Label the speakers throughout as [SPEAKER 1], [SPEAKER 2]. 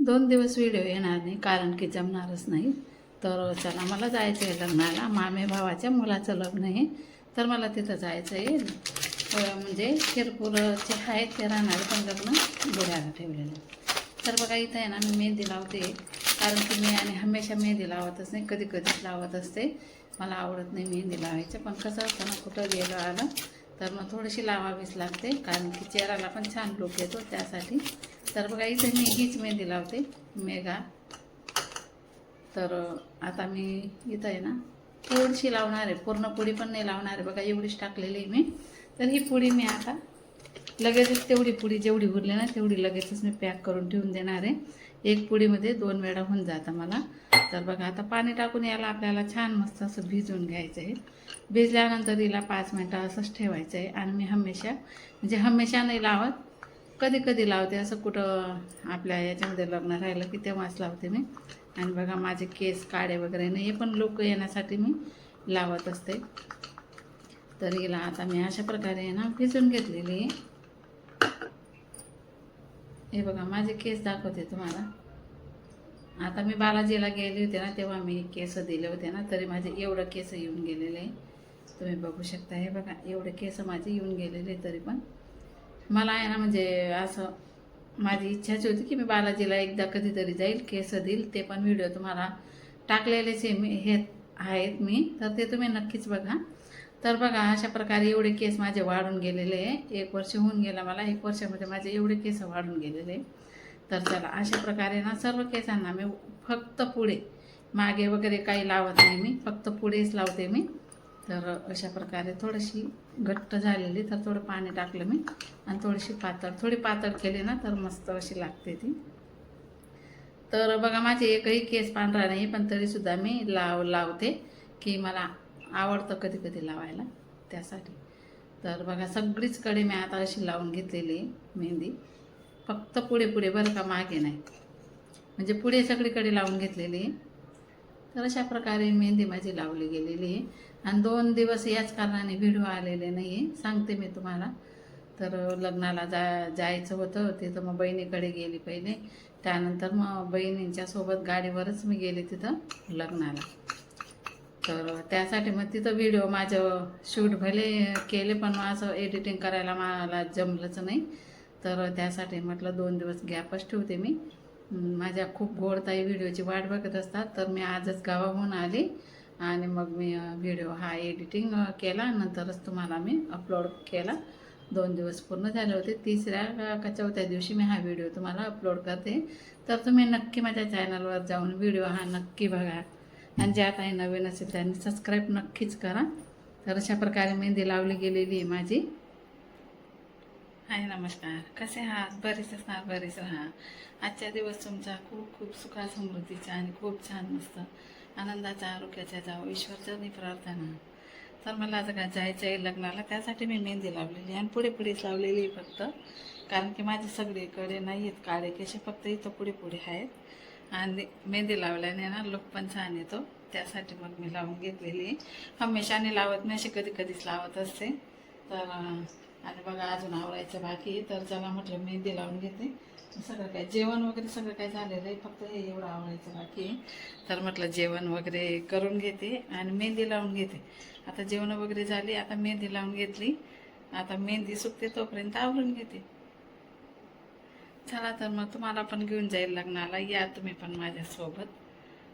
[SPEAKER 1] 2 दिवस व्हिडिओ येणार नाही कारण की जमणारच नाही. तर चला मला जायचं आहे लग्नाला. मामे भावाच्या मुलाचं लग्न आहे तर मला तिथं जायचं आहे. म्हणजे शिरपूरचे आहेत ते राहणारे पण लग्न बुड्याला ठेवलेलं. तर बघा इथं आहे ना मी मेहंदी लावते कारण की मी आणि हमेशा मेहंदी लावतच नाही, कधी कधीच लावत असते. मला आवडत नाही मेहंदी लावायचं, पण कसं असतं ना कुठं गेलं आलं तर मग थोडीशी लावावीच लागते कारण की चेहऱ्याला पण छान लूक येतो त्यासाठी. तर बघा इथं मी हीच मेहंदी लावते मेघा. तर आता मी इथं आहे ना थोडीशी लावणार आहे, पूर्ण पुडी पण नाही लावणार आहे. बघा एवढीच टाकलेली आहे मी. तर ही पुडी मी आता लगेचच तेवढी पुडी जेवढी उरली ना तेवढी लगेचच मी पॅक करून ठेवून देणार आहे. एक पुडीमध्ये 2 वेळा होऊन जातं मला. तर बघा आता पाणी टाकून याला आपल्याला छान मस्त असं भिजवून घ्यायचं आहे. भिजल्यानंतर हिला 5 मिनटं असंच ठेवायचं आहे. आणि मी हमेशा नाही लावत, कधी कधी लावते. असं कुठं आपल्या याच्यामध्ये लग्न राहिलं की तेव्हाच लावते मी. आणि बघा माझे केस काळे वगैरे नाही, हे पण लूक येण्यासाठी मी लावत असते. तर हिला आता मी अशा प्रकारे ना भिजून घेतलेली आहे. हे बघा माझे केस दाखवते तुम्हाला. आता मी बालाजीला गेले होते ना तेव्हा मी केस दिले होते ना, तरी माझे एवढं केस येऊन गेलेले आहे. तुम्ही बघू शकता. हे बघा एवढे केस माझे येऊन गेलेले. तरी पण मला आहे ना म्हणजे असं माझी इच्छाच होती की मी बालाजीला एकदा कधीतरी जाईल, केस देईल. ते पण व्हिडिओ तुम्हाला टाकलेलेच आहे मी, हे आहेत मी, तर ते तुम्ही नक्कीच बघा. तर बघा अशा प्रकारे एवढे केस माझे वाढून गेलेले आहे. 1 वर्ष होऊन गेला मला, 1 वर्षामध्ये माझे एवढे केस वाढून गेलेले. तर चला अशा प्रकारे ना सर्व केसांना मी फक्त पुढे मागे वगैरे काही लावत नाही, मी फक्त पुढेच लावते मी. तर अशा प्रकारे थोडीशी घट्ट झालेली, तर थोडं पाणी टाकलं मी आणि थोडी पातळ केली ना तर मस्त अशी लागते ती. तर बघा माझे एकही केस पांढरा नाही, पण तरीसुद्धा मी लावते की मला आवडतं कधी कधी लावायला त्यासाठी. तर बघा सगळीचकडे मी आता अशी लावून घेतलेली मेहंदी, फक्त पुढे पुढे बरं का, मागे नाही. म्हणजे पुढे सगळीकडे लावून घेतलेली आहे. तर अशा प्रकारे मेहंदी माझी लावली गेलेली आहे. आणि 2 दिवस याच कारणाने व्हिडिओ आलेले नाही आहे, सांगते मी तुम्हाला. तर लग्नाला जायचं होतं तिथं, मग बहिणीकडे गेली पहिले. त्यानंतर मग बहिणींच्या सोबत गाडीवरच मी गेले तिथं लग्नाला. तर त्यासाठी मग तिथं व्हिडिओ माझं शूट भले केले, पण मग असं एडिटिंग करायला मला जमलंच नाही. तर त्यासाठी म्हटलं 2 दिवस गॅपच ठेवते मी. माझ्या खूप गोडताई व्हिडिओची वाट बघत असतात. तर मी आजच गावाहून आली आणि मग मी व्हिडिओ हा एडिटिंग केला, नंतरच तुम्हाला मी अपलोड केला. 2 दिवस पूर्ण झाले होते. 3ऱ्या का 4थ्या दिवशी मी हा व्हिडिओ तुम्हाला अपलोड करते. तर तुम्ही नक्की माझ्या चॅनलवर जाऊन व्हिडिओ हा नक्की बघा. आणि ज्या काही नवीन असेल त्यांनी सबस्क्राईब नक्कीच करा. तर अशा प्रकारे मेहंदी लावली गेलेली आहे माझी. हाय नमस्कार, कसे आहात? बरेच असणार, बरेच राहा. आजचा दिवस तुमचा खूप खूप सुखा समृद्धीचा आणि खूप छान मस्त आनंदाचा आरोग्याचा जावं, ईश्वरचरणी प्रार्थना. तर मला आता काय जायचं आहे लग्नाला, त्यासाठी मी मेहंदी लावलेली आणि पुढे पुढेच लावलेली आहे फक्त. कारण की माझे सगळीकडे नाही आहेत काळे केस, फक्त इथं पुढे पुढे आहेत. आणि मेहंदी लावल्याने ना लुक पण छान येतो, त्यासाठी मग मी लावून घेतलेली आहे. हमेशाने लावत नाही, अशी कधी कधीच लावत असते. तर आणि बघा अजून आवरायचं बाकी आहे. तर चला म्हटलं मेहंदी लावून घेते. सगळं काय जेवण वगैरे सगळं काय झालेलं आहे, फक्त हे एवढं आवरायचं बाकी आहे. तर म्हटलं जेवण वगैरे करून घेते आणि मेहंदी लावून घेते. आता जेवण वगैरे झाली, आता मेहंदी लावून घेतली. आता मेहंदी सुकते तोपर्यंत आवरून घेते. चला तर मग तुम्हाला पण घेऊन जाईल लग्नाला, या तुम्ही पण माझ्यासोबत.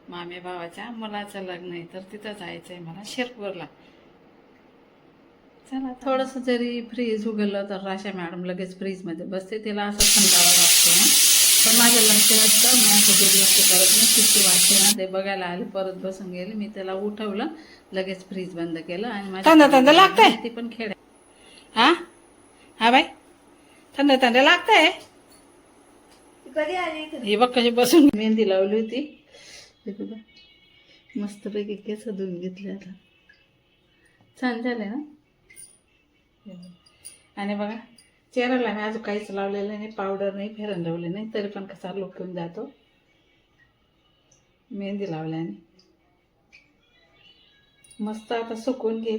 [SPEAKER 1] मामे भावाच्या मुलाचं लग्न आहे तर तिथं जायचं आहे मला, शिरपूरला. चला थोडंसं जरी फ्रीज उघडलं तर राशा मॅडम लगेच फ्रीजमध्ये बसते, तिला असं थंडावा लागतो ना. पण माझं लक्ष असतं, मी असं दुर्लक्ष करत नाही. किती वाटते ना ते बघायला आले, परत बसून गेले. मी त्याला उठवलं, लगेच फ्रीज बंद केलं आणि माझ्या लागतंय ती पण खेळ. हा हा बाई, थंड थंड लागतंय.
[SPEAKER 2] कधी आली इथे?
[SPEAKER 1] हे बघ कशी बसून मेहंदी लावली होती. हे बघा मस्तपैकी केस धुवून घेतले, आता छान झाले ना. आणि बघा चेहऱ्याला मी अजून काहीच लावलेलं नाही, पावडर नाही, फेरन लावले नाही, तरी पण कसा लुक येऊन जातो मेहंदी लावल्याने. मस्त आता सुकून घे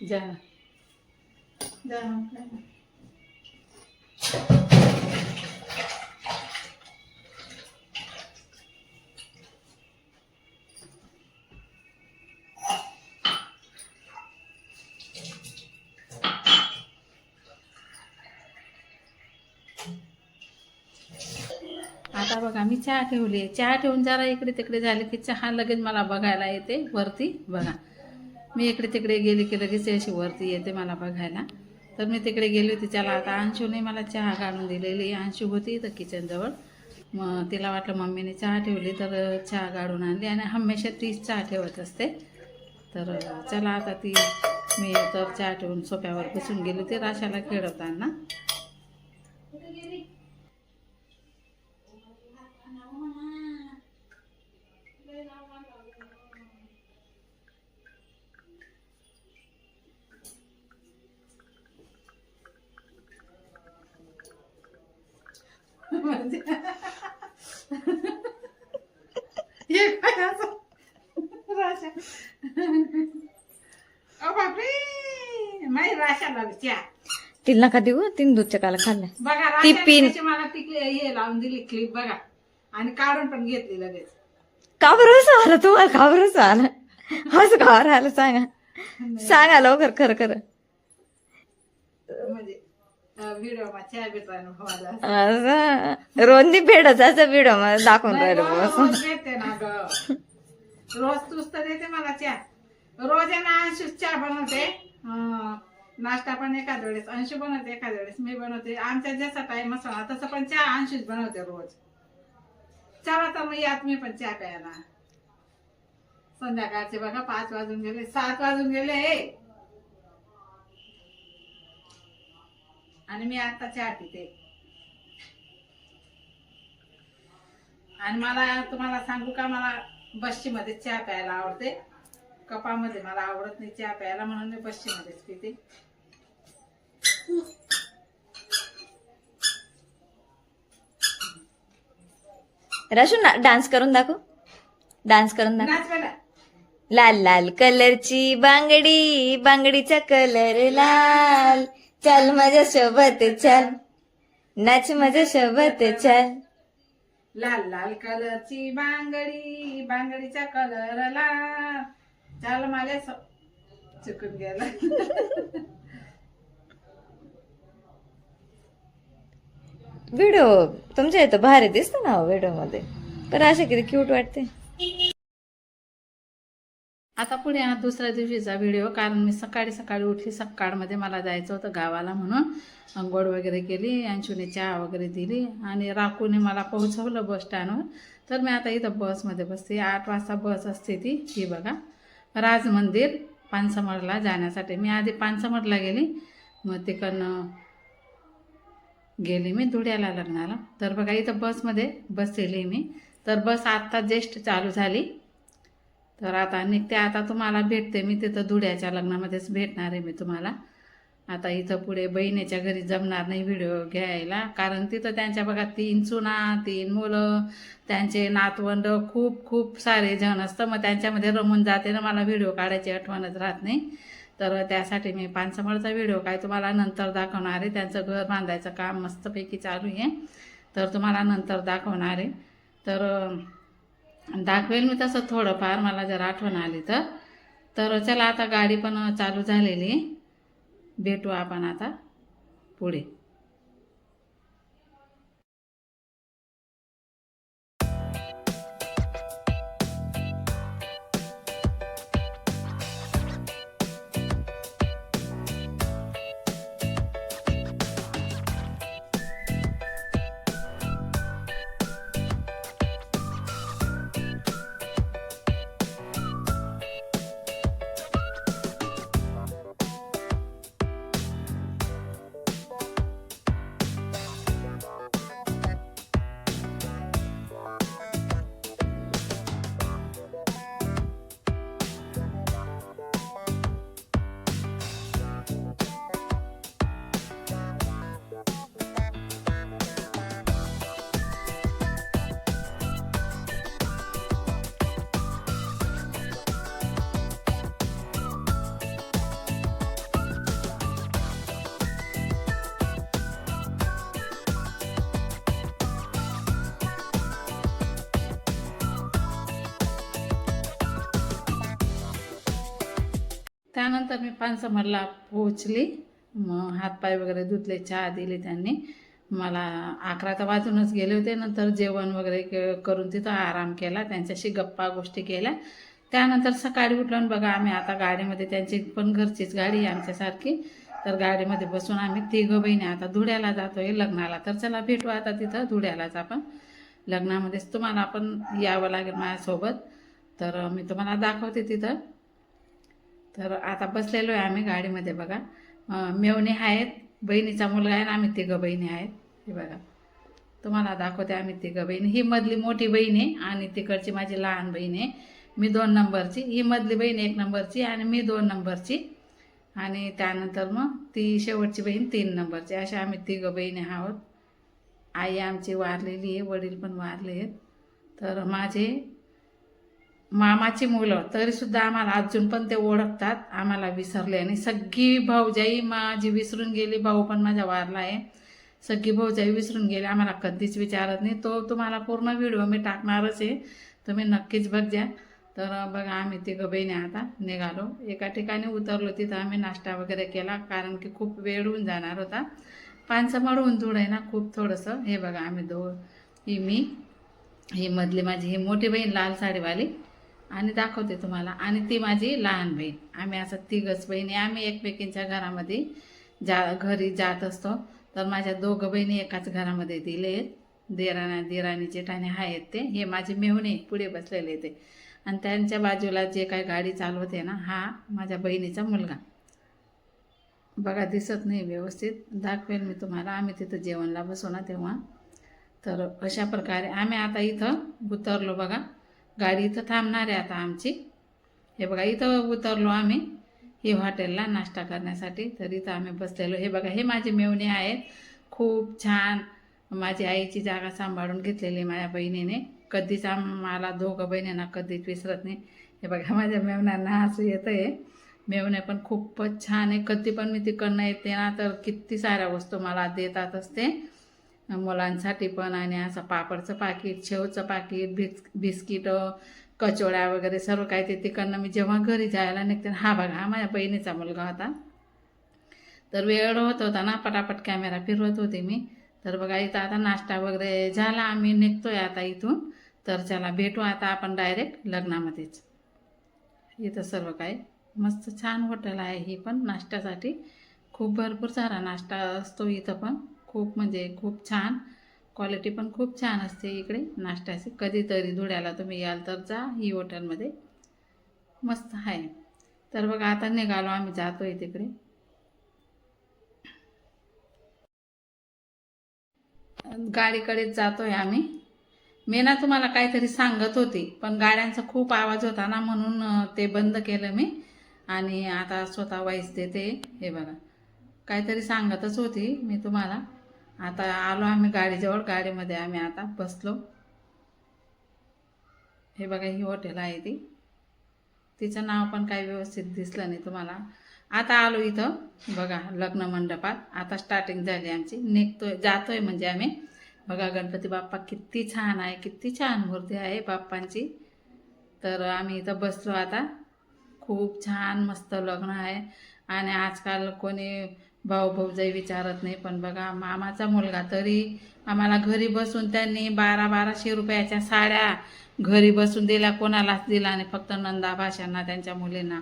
[SPEAKER 1] जा. आता बघा मी चहा ठेवली. चहा ठेवून जरा इकडे तिकडे झाले की चहा लगेच मला बघायला येते वरती. बघा मी इकडे तिकडे गेले की लगेच अशी वरती येते मला बघायला. तर मी तिकडे गेली होती. त्याला आता अंशूने मला चहा काढून दिलेली. अंशू होती इथं किचनजवळ. मग तिला वाटलं मम्मीने चहा ठेवली तर चहा काढून आणली आणि हमेशा तीच चहा ठेवत असते. तर चला आता ती मी तर चहा ठेवून सोफ्यावर बसून गेली होती राशाला खेळवताना. हे काय असं राशा ओ बापरे माई राशाला चहा
[SPEAKER 3] तिला नका देऊ तीन दूधच्या काला खाल्ल्या
[SPEAKER 1] बघा
[SPEAKER 3] ती
[SPEAKER 1] राशाने
[SPEAKER 3] पिन
[SPEAKER 1] त्याची मला ती हे लावून दिली क्लिप बघा आणि काढून पण घेतली लगेच.
[SPEAKER 3] का बरं असं आलं तुम्हाला का बरं असं आलं असं का बरं आलं सांगा सांगा लवकर खरं खरं
[SPEAKER 1] म्हणजे व्हिडिओ मा चहा भेटायला भावाला
[SPEAKER 3] असं रोज नाही भेटत असं व्हिडिओ मध्ये दाखवून राहिलं बस
[SPEAKER 1] रोज भेटते ना ग. रोज तूच तर देते मला चहा. रोज आहे ना अंशू चहा बनवते. नाश्ता पण एखाद्या वेळेस अंशू बनवते एखाद्या वेळेस मी बनवते. आमच्या जसा टाइम असतो ना तसं पण चहा अंशूच बनवते रोज. चला तर मग यात मी पण चहा प्यायला. संध्याकाळचे बघा 5 वाजून गेले 7 वाजून गेले आणि मी आता चहा पिते. आणि मला तुम्हाला सांगू का मला बस्सी मध्ये चहा प्यायला आवडते. कपामध्ये मला आवडत नाही चहा प्यायला म्हणून मी बस्सी मध्येच पिते.
[SPEAKER 3] राशू डान्स करून दाखव डान्स करून दाखव
[SPEAKER 1] नाच बेटा.
[SPEAKER 3] लाल लाल कलरची बांगडी बांगडीचा कलर लाल चल माझ्या सोबत चल नाच माझ्या सोबत चल
[SPEAKER 1] लाल लाल कलरची बांगडी बांगडीचा कलर लाल चाल माझ्या चुकून गेला.
[SPEAKER 3] व्हिडिओ तुमच्या इथं भारी दिसतो ना व्हिडिओ मध्ये पण असे किती क्यूट वाटते.
[SPEAKER 1] आता पुढे हा दुसऱ्या दिवशीचा व्हिडिओ. कारण मी सकाळी उठली. सकाळमध्ये मला जायचं होतं गावाला म्हणून अंघोळ वगैरे केली. अंशूने चहा वगैरे दिली आणि राकूने मला पोहोचवलं बस स्टँडवर. तर मी आता इथं बसमध्ये बसते. 8 वाजता बस असते ती ही बघा राज मंदिर पानसमरला जाण्यासाठी. मी आधी पानसमरला गेली मग तिकडनं गेली मी धुळ्याला लग्नाला. तर बघा इथं बसमध्ये बसलेली मी. तर बस आत्ता जस्ट चालू झाली. तर आता निघते. आता तुम्हाला भेटते मी तिथं धुळ्याच्या लग्नामध्येच भेटणार आहे मी तुम्हाला. आता इथं पुढे बहिणीच्या घरी जमणार नाही व्हिडिओ घ्यायला कारण तिथं त्यांच्या बघा 3 सुना 3 मुलं त्यांचे नातवंड खूप खूप सारे जण असतं. मग त्यांच्यामध्ये रमून जाते ना मला व्हिडिओ काढायची आठवणच राहत नाही. तर त्यासाठी मी पानसमरचा व्हिडिओ काय तुम्हाला नंतर दाखवणार आहे. त्यांचं घर बांधायचं काम मस्तपैकी चालू आहे तर तुम्हाला नंतर दाखवणार आहे. तर दाखवेल मी तसं थोडंफार मला जर आठवण आली तर चला आता गाडी पण चालू झालेली आहे. भेटू आपण आता पुढे. त्यानंतर मी पानसमरला पोहोचली. मग हातपाय वगैरे धुतले, चहा दिली त्यांनी मला. 11 तर वाजूनच गेले होते. नंतर जेवण वगैरे करून तिथं आराम केला, त्यांच्याशी गप्पा गोष्टी केल्या. त्यानंतर सकाळी उठलं बघा आम्ही आता गाडीमध्ये, त्यांची पण घरचीच गाडी आहे आमच्यासारखी, तर गाडीमध्ये बसून आम्ही 3 बहिणी आता धुळ्याला जातोय लग्नाला. तर चला भेटू आता तिथं धुळ्यालाच आपण, लग्नामध्येच तुम्हाला पण यावं लागेल माझ्यासोबत. तर मी तुम्हाला दाखवते तिथं. तर आता बसलेलो आहे आम्ही गाडीमध्ये बघा. मेवणे आहेत, बहिणीचा मुलगा आहे ना, आम्ही 3 बहिणी आहेत. हे बघा तुम्हाला दाखवते, आम्ही 3 बहिणी. ही मधली मोठी बहीण आहे आणि तिकडची माझी लहान बहीण आहे, मी 2 नंबरची. ही मधली बहीण 1 नंबरची आणि मी 2 नंबरची. आणि त्यानंतर मग ती शेवटची बहीण 3 नंबरची. अशा आम्ही 3 बहिणी आहोत. आई आमची वारलेली आहे, वडील पण वारले आहेत. तर माझे मामाची मुलं तरीसुद्धा आम्हाला अजून पण ते ओळखतात, आम्हाला विसरले. आणि सगळी भाऊजाई माझी विसरून गेली, भाऊ पण माझा वारला आहे. सगळी भाऊजाई विसरून गेली, आम्हाला कधीच विचारत नाही. तो तुम्हाला पूर्ण व्हिडिओ मी टाकणारच आहे, तुम्ही नक्कीच बघजा. तर बघा आम्ही 3 बहिणी आता निघालो. एका ठिकाणी उतरलो, तिथं आम्ही नाश्ता वगैरे केला, कारण की खूप वेळ होऊन जाणार होता. पानसमळहून दूर आहे ना खूप थोडंसं. हे बघा आम्ही ही मी, ही मधली माझी ही मोठी बहीण लाल साडीवाली, आणि दाखवते तुम्हाला, आणि ती माझी लहान बहीण. आम्ही असं 3 बहिणी, आम्ही एकमेकींच्या घरामध्ये घरी जात असतो. तर माझ्या 2 बहिणी एकाच घरामध्ये दिले आहेत. दिराणी जेठाणे आहेत ते. हे माझे मेहुणे पुढे बसलेले ते, आणि त्यांच्या बाजूला जे काय गाडी चालवते ना, हा माझ्या बहिणीचा मुलगा. बघा दिसत नाही व्यवस्थित, दाखवेल मी तुम्हाला. आम्ही तिथं जेवणला बसू ना तेव्हा. तर अशा प्रकारे आम्ही आता इथं उतरलो बघा. गाडी इथं थांबणार आहे आता आमची. हे बघा इथं उतरलो आम्ही, ही हॉटेलला नाश्ता करण्यासाठी. तर इथं आम्ही बसलेलो. हे बघा हे माझे मेवणे आहेत, खूप छान. माझी आईची जागा सांभाळून घेतलेली माझ्या बहिणीने. कधीच आम्हाला 2 बहिणींना कधीच विसरत नाही. हे बघा माझ्या मेवण्यांना हसू येतं आहे. मेवणे पण खूपच छान आहे. कधी पण मी तिकडनं येते ना, तर किती साऱ्या वस्तू मला देतात असते मुलांसाठी पण. आणि असं पापडचं पाकिट, शेवचं पाकिट, बिस्किट, कचोळ्या वगैरे सर्व काय ते तिकडनं मी जेव्हा घरी जायला निघते. हा बघा हा माझ्या बहिणीचा मुलगा होता. तर वेळ होत होता ना, पटापट कॅमेरा फिरवत होते मी. तर बघा इथं आता नाश्ता वगैरे झाला, आम्ही निघतोय आता इथून. तर चला भेटू आता आपण डायरेक्ट लग्नामध्येच. इथं सर्व काय मस्त छान हॉटेल आहे ही पण नाश्त्यासाठी. खूप भरपूर सारा नाश्ता असतो इथं पण. खूप म्हणजे खूप छान, क्वालिटी पण खूप छान असते इकडे नाश्त्याची. कधीतरी धुळ्याला तुम्ही याल तर जा, ही हॉटेलमध्ये मस्त आहे. तर बघा आता निघालो आम्ही, जातोय तिकडे. गाडीकडेच जातोय आम्ही. मी ना तुम्हाला काहीतरी सांगत होती, पण गाड्यांचा खूप आवाज होता ना, म्हणून ते बंद केलं मी. आणि आता स्वतः वाईस देते. हे बघा काहीतरी सांगतच होती मी तुम्हाला. आता आलो आम्ही गाडीजवळ, गाडीमध्ये आम्ही आता बसलो. हे बघा ही हॉटेल आहे ती. तिचं नाव पण काही व्यवस्थित दिसलं नाही तुम्हाला. आता आलो इथं बघा लग्न मंडपात. आता स्टार्टिंग झाली आमची, निघतोय जातोय म्हणजे आम्ही. बघा गणपती बाप्पा किती छान आहे, किती छान मूर्ती आहे बाप्पांची. तर आम्ही इथं बसलो आता. खूप छान मस्त लग्न आहे. आणि आजकाल कोणी भाऊजाई विचारत नाही, पण बघा मामाचा मुलगा तरी आम्हाला घरी बसून त्यांनी 1200 रुपयाच्या साड्या घरी बसून दिल्या, कोणालाच दिला आणि फक्त नंदा भाषांना त्यांच्या मुलींना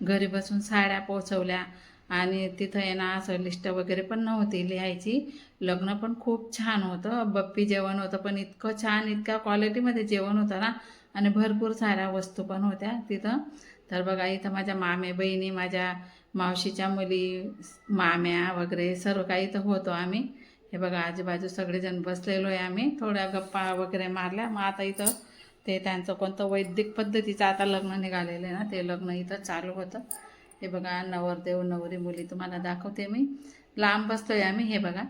[SPEAKER 1] घरी बसून साड्या पोचवल्या. आणि तिथं आहे ना असं लिस्ट वगैरे पण नव्हती लिहायची. लग्न पण खूप छान होतं, बप्पी जेवण होतं, पण इतकं छान, इतक्या क्वालिटीमध्ये जेवण होतं ना. आणि भरपूर साऱ्या वस्तू पण होत्या तिथं. तर बघा इथं माझ्या मामे बहिणी, माझ्या मावशीच्या मुली, माम्या वगैरे सर्व काही इथं होतो आम्ही. हे बघा आजूबाजू सगळेजण बसलेलो आहे आम्ही, थोड्या गप्पा वगैरे मारल्या. मग आता इथं ते त्यांचं कोणतं वैदिक पद्धतीचं आता लग्न निघालेलं आहे ना, ते लग्न इथं चालू होतं. हे बघा नवरदेव नवरी मुली तुम्हाला दाखवते मी. लांब बसतोय आम्ही. हे बघा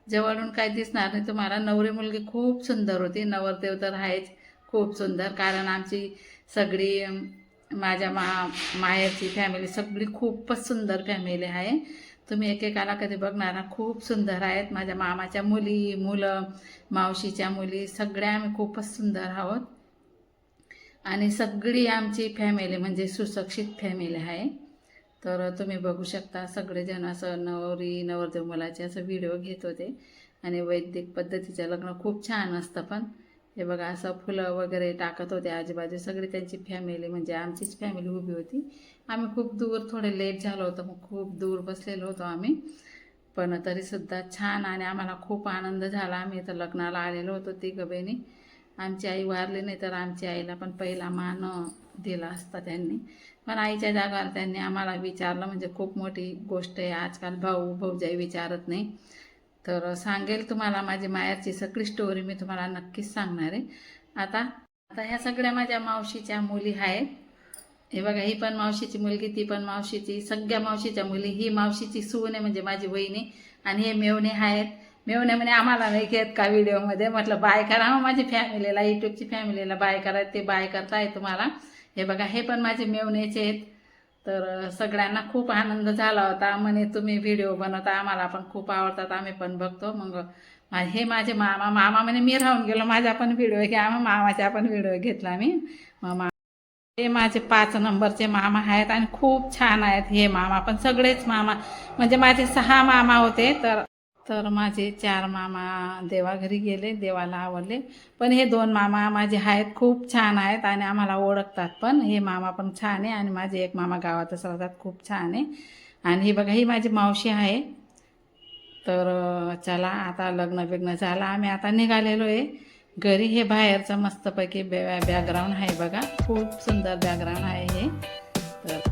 [SPEAKER 1] जवळून काही दिसणार नाही तुम्हाला. नवरी मुलगी खूप सुंदर होती, नवरदेव तर आहेच खूप सुंदर. कारण आमची सगळी माझ्या माहेरची फॅमिली सगळी खूपच सुंदर फॅमिली आहे. तुम्ही एकेकाला कधी बघणार ना, खूप सुंदर आहेत. माझ्या मामाच्या मुली, मुलं, मावशीच्या मुली सगळ्या आम्ही खूपच सुंदर आहोत. आणि सगळी आमची फॅमिली म्हणजे सुशिक्षित फॅमिली आहे. तर तुम्ही बघू शकता सगळेजण असं नवरी नवरदेव मुलाचे असं व्हिडिओ घेत होते आणि वैदिक पद्धतीचं लग्न खूप छान असतं. पण हे बघा असं फुलं वगैरे टाकत होते आजूबाजू, सगळी त्यांची फॅमिली म्हणजे आमचीच फॅमिली उभी होती. आम्ही खूप दूर, थोडे लेट झालो होतं, मग खूप दूर बसलेलो होतो आम्ही, पण तरीसुद्धा छान आणि आम्हाला खूप आनंद झाला. आम्ही इथं लग्नाला आलेलो होतो तिघं बहिणी. आमची आई वारली नाही तर आमची आईला पण पहिला मान दिला असता त्यांनी, पण आईच्या जागावर त्यांनी आम्हाला विचारलं, म्हणजे खूप मोठी गोष्ट आहे. आजकाल भाऊ भाऊजाई विचारत नाही. तर सांगेल तुम्हाला माझी माहेरची सगळी स्टोरी मी तुम्हाला नक्कीच सांगणार आहे. आता आता ह्या सगळ्या माझ्या मावशीच्या मुली आहेत. हे बघा, ही पण मावशीची मुलगी, ती पण मावशीची, सगळ्या मावशीच्या मुली. ही मावशीची सून आहे म्हणजे माझी वहिनी. आणि हे मेवणे आहेत. मेवणे म्हणे आम्हाला नाही घेत का व्हिडिओमध्ये. म्हटलं बाय करा मग माझी फॅमिलीला, यूट्यूबची फॅमिलीला बाय करा. ते बाय करताय तुम्हाला. हे बघा, हे पण माझे मेवणेचे आहेत. तर सगळ्यांना खूप आनंद झाला होता. म्हणे तुम्ही व्हिडिओ बनवता, आम्हाला पण खूप आवडतात, आम्ही पण बघतो. मग हे माझे मामा, मामा म्हणे मी राहून गेलो, माझा पण व्हिडिओ घ्या. मग मामाचा पण व्हिडिओ घेतला मी. मग हे माझे 5 नंबरचे मामा आहेत आणि खूप छान आहेत हे मामा पण. सगळेच मामा म्हणजे माझे 6 मामा होते. तर माझे 4 मामा देवाघरी गेले, देवाला आवडले. पण हे 2 मामा माझे आहेत, खूप छान आहेत आणि आम्हाला ओळखतात पण. हे मामा पण छान आहे आणि माझे एक मामा गावातच राहतात, खूप छान आहे. आणि ही बघा, ही माझी मावशी आहे. तर चला आता लग्न बिग्न झालं, आम्ही आता निघालेलो आहे घरी. हे बाहेरचं मस्तपैकी बॅकग्राऊंड आहे बघा, खूप सुंदर बॅकग्राऊंड आहे हे. तर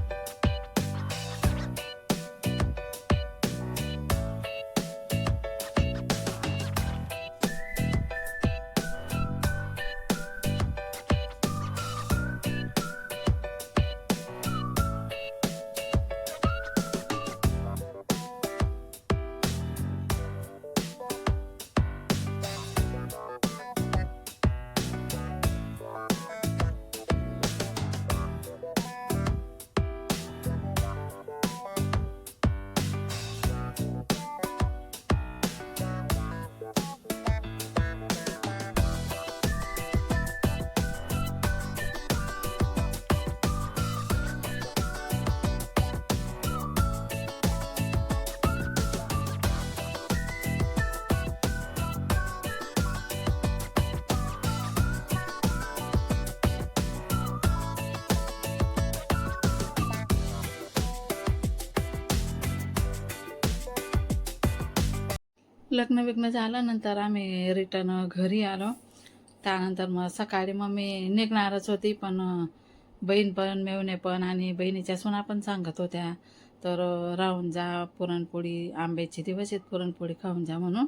[SPEAKER 1] लग्न बिग्न झाल्यानंतर आम्ही रिटर्न घरी आलो. त्यानंतर मग सकाळी मग मी निघणारच होती, पण बहीण पण मेवणे पण आणि बहिणीच्या सुना पण सांगत होत्या, तर राहून जा, पुरणपोळी, आंब्याचे दिवस आहेत, पुरणपोळी खाऊन जा म्हणून.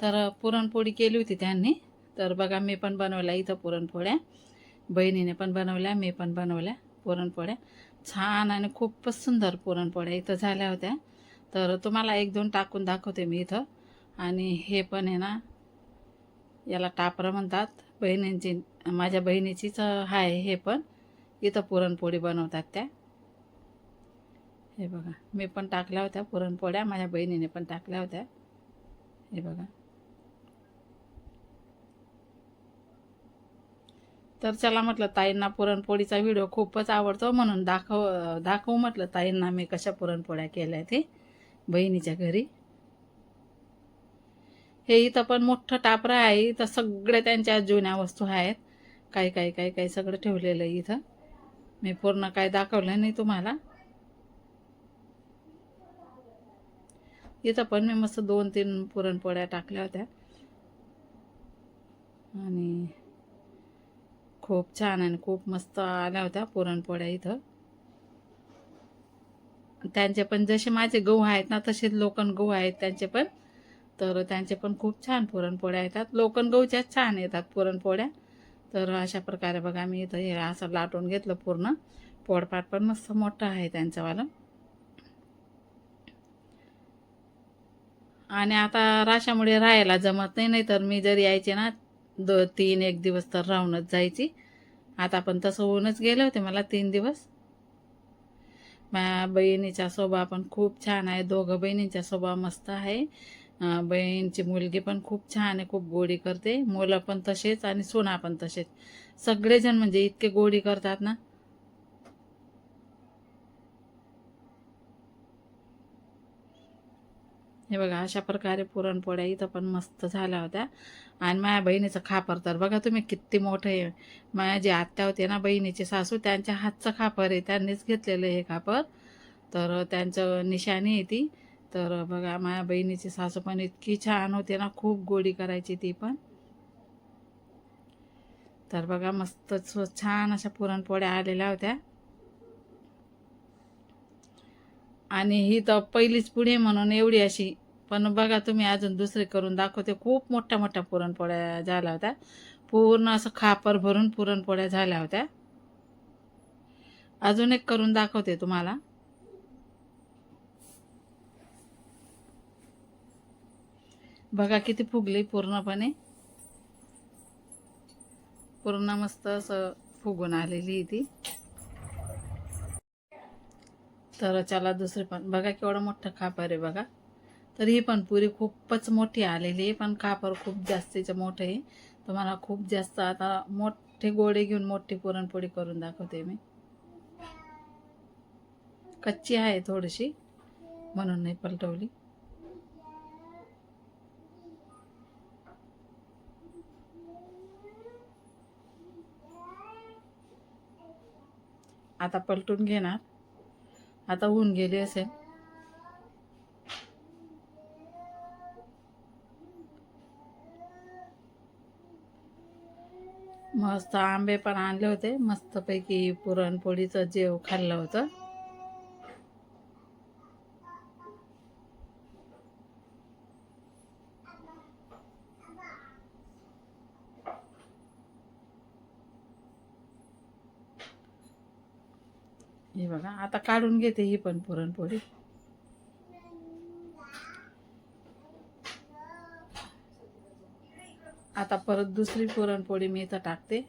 [SPEAKER 1] तर पुरणपोळी केली होती त्यांनी. तर बघा, मी पण बनवल्या इथं पुरणपोळ्या, बहिणीने पण बनवल्या, मी पण बनवल्या पुरणपोळ्या. छान आणि खूपच सुंदर पुरणपोळ्या इथं झाल्या होत्या. तर तुम्हाला 1-2 टाकून दाखवते मी इथं. आणि हे पण आहे ना, याला टापरं म्हणतात. बहिणींची, माझ्या बहिणीचीच आहे हे पण. इथं पुरणपोळी बनवतात त्या. हे बघा, मी पण टाकल्या होत्या पुरणपोळ्या, माझ्या बहिणीने पण टाकल्या होत्या. हे बघा. तर चला म्हटलं, ताईंना पुरणपोळीचा व्हिडिओ खूपच आवडतो म्हणून दाखवू म्हटलं ताईंना मी कशा पुरणपोळ्या केल्या ते बहिणीच्या घरी. हे इथं पण मोठं टापरं आहे. इथं सगळे त्यांच्या जुन्या वस्तू आहेत, काही सगळं ठेवलेलं आहे इथं. मी पूर्ण काय दाखवलं नाही तुम्हाला. इथं पण मी मस्त 2-3 पुरणपोळ्या टाकल्या होत्या आणि खूप छान आणि खूप मस्त आल्या होत्या पुरणपोळ्या इथं. त्यांचे पण जसे माझे गहू आहेत ना, तसेच लोकण गहू आहेत त्यांचे पण. तर त्यांचे पण खूप छान पुरणपोळ्या येतात, लोकण गहूच्याच छान येतात पुरणपोळ्या. तर अशा प्रकारे बघा, मी इथं हे असं लाटून घेतलं पूर्ण. पोळपाट पण मस्त मोठं आहे त्यांचंवालं. आणि आता राशामुळे राहायला जमत नाही, नाही तर मी जर यायचे ना 3-1 दिवस तर राहूनच जायची. आता पण तसं होऊनच गेले होते मला 3 दिवस. माझ्या बहिणीचा स्वभाव पण खूप छान आहे, दोघं बहिणींचा स्वभाव मस्त आहे. बहिणीची मुलगी पण खूप छान आहे, खूप गोडी करते. मुलं पण तसेच आणि सुना पण तसेच. सगळेजण म्हणजे इतके गोडी करतात ना. हे बघा अशा प्रकारे पुरणपोळ्या इथं पण मस्त झाल्या होत्या. आणि माझ्या बहिणीचं खापर तर बघा तुम्ही किती मोठं आहे. माझ्या जी आत्या होते ना बहिणीचे सासू, त्यांच्या हातचं खापर आहे, त्यांनीच घेतलेलं हे खापर. तर त्यांचं निशाणी आहे ती. तर बघा माझ्या बहिणीची सासू पण इतकी छान होते ना, खूप गोडी करायची ती पण. तर बघा मस्त छान अशा पुरणपोळ्या आलेल्या होत्या. आणि ही तर पहिलीच पुढे म्हणून एवढी अशी, पण बघा तुम्ही अजून दुसरी करून दाखवते. खूप मोठ्या मोठ्या पुरणपोळ्या झाल्या होत्या, पूर्ण असं खापर भरून पुरणपोळ्या झाल्या होत्या. अजून एक करून दाखवते तुम्हाला. बघा किती फुगली पूर्णपणे, पूर्ण मस्त असं फुगून आलेली ती. तर चला दुसरी पण बघा, केवढं मोठं खापर आहे बघा. तर ही पण पुरी खूपच मोठी आलेली आहे, पण खापर खूप जास्तीचं मोठं आहे. तुम्हाला खूप जास्त आता मोठे गोळे घेऊन मोठी पुरणपोळी करून दाखवते मी. कच्ची आहे थोडीशी म्हणून नाही पलटवली. आता पलटून घेणार. आता होऊन गेली असेल. मस्त आंबे पण आणले होते, मस्तपैकी पुरणपोळीचं जेव खाल्लं होतं. हे बघा आता काढून घेते ही पण पुरणपोळी. आता परत दुसरी पुरणपोळी मी इथं टाकते.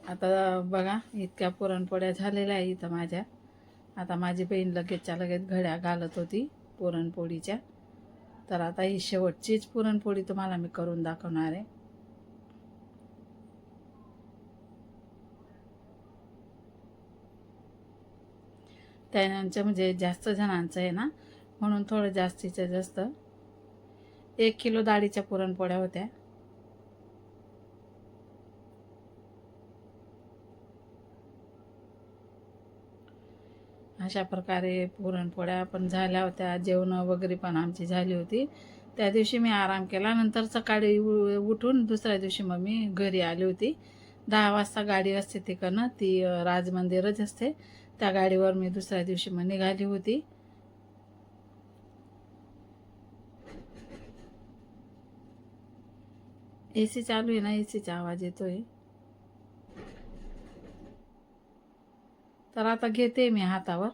[SPEAKER 1] आता बघा इतक्या पुरणपोळ्या झालेल्या आहे इथं माझ्या. आता माझी बहीण लगेचच्या लगेच घड्या घालत होती पुरणपोळीच्या. तर आता ही शेवटचीच पुरणपोळी तुम्हाला मी करून दाखवणार आहे. त्यांचं म्हणजे जास्त जणांचं आहे ना, म्हणून थोडं जास्तीचं जास्त 1 किलो डाळीच्या पुरणपोळ्या होत्या. अशा प्रकारे पुरणपोळ्या पण झाल्या होत्या. जेवणं वगैरे पण आमची झाली होती. त्या दिवशी मी आराम केला. नंतर सकाळी उठून दुसऱ्या दिवशी मग मी घरी आली होती. 10 वाजता गाडी असते तिकडनं, ती राजमंदिरच असते. त्या गाडीवर मी दुसऱ्या दिवशी मग निघाली होती. AC चालू आहे ना, ACचा आवाज येतोय. तर आता घेते मी हातावर.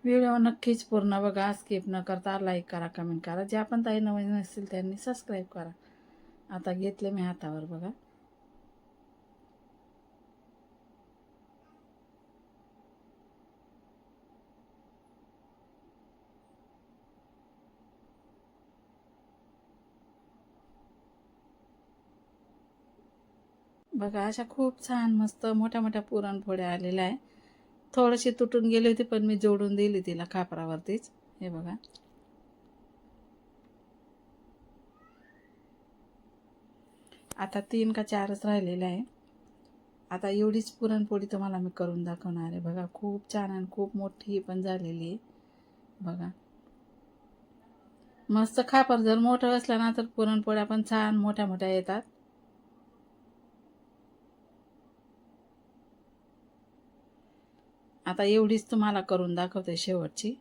[SPEAKER 1] व्हिडिओ नक्कीच पूर्ण बघा, स्किप न करता. लाईक करा, कमेंट करा. जे आपण ताई नवीन असतील त्यांनी सबस्क्राईब करा. आता घेतले मी हातावर बघा. बघा अशा खूप छान मस्त मोठ्या मोठ्या पुरणपोळ्या आलेल्या आहे. थोडीशी तुटून गेली होती, पण मी जोडून दिली तिला खापरावरतीच. हे बघा. आता 3 का 4च राहिलेल्या आहे. आता एवढीच पुरणपोळी तुम्हाला मी करून दाखवणार आहे. बघा खूप छान आणि खूप मोठी पण झालेली आहे बघा. मस्त खापर जर मोठं असलं ना, तर पुरणपोळ्या पण छान मोठ्या मोठ्या येतात. आता एवढीच तुम्हाला करून दाखवते शेवटची.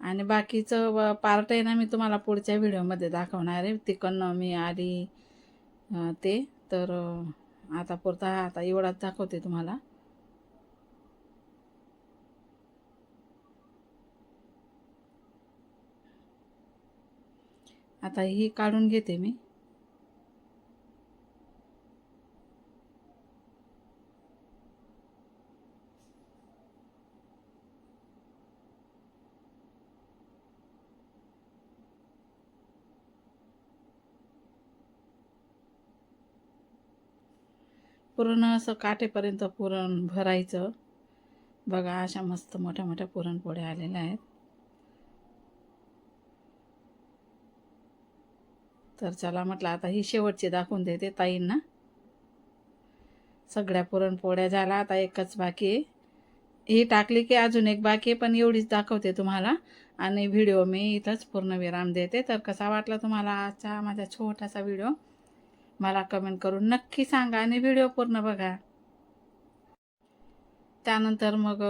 [SPEAKER 1] आणि बाकीचं पार्ट आहे ना, मी तुम्हाला पुढच्या व्हिडिओमध्ये दाखवणार आहे. तिकडनं मी आली ते. तर आता पुरता आता एवढाच दाखवते तुम्हाला. आता ही काढून घेते मी. पूर्ण असं काठेपर्यंत पुरण भरायचं. बघा अशा मस्त मोठ्या मोठ्या पुरणपोळ्या आलेल्या आहेत. तर चला म्हटलं आता ही शेवटची दाखवून देते ताईंना. सगळ्या पुरणपोळ्या झाला, आता एकच बाकी आहे. ही टाकली की अजून एक बाकी आहे, पण एवढीच दाखवते तुम्हाला आणि व्हिडिओ मी इथंच पूर्ण विराम देते. तर कसा वाटला तुम्हाला आजचा माझा छोटासा व्हिडिओ मला कमेंट करून नक्की सांगा आणि व्हिडिओ पूर्ण बघा. त्यानंतर मग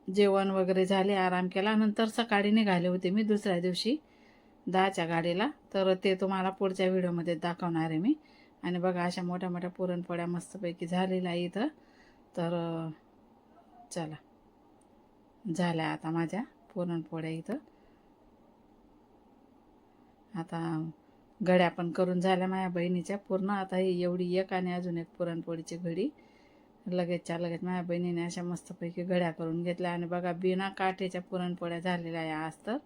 [SPEAKER 1] जेवण वगैरे झाले, आराम केला. नंतर सकाळी निघाले होते मी दुसऱ्या दिवशी 10च्या गाडीला. तर ते तुम्हाला पुढच्या व्हिडिओमध्ये दाखवणार आहे मी. आणि बघा अशा मोठ्या मोठ्या पुरणपोळ्या मस्तपैकी झालेल्या आहे इथं. तर चला, झाल्या आता माझ्या पुरणपोळ्या इथं. आता घड्या पण करून झाल्या माझ्या बहिणीच्या पूर्ण. आता ही एवढी एक आणि अजून एक पुरणपोळीची घडी लगेचच्या लगेच माझ्या बहिणीने अशा मस्तपैकी घड्या करून घेतल्या. आणि बघा बिना काठीच्या पुरणपोळ्या झालेल्या आहे आज तर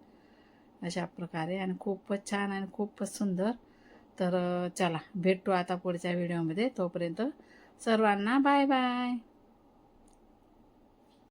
[SPEAKER 1] अशा प्रकारे, आणि खूपच छान आणि खूपच सुंदर. तर चला भेटू आता पुढच्या व्हिडिओमध्ये. तोपर्यंत सर्वांना बाय बाय.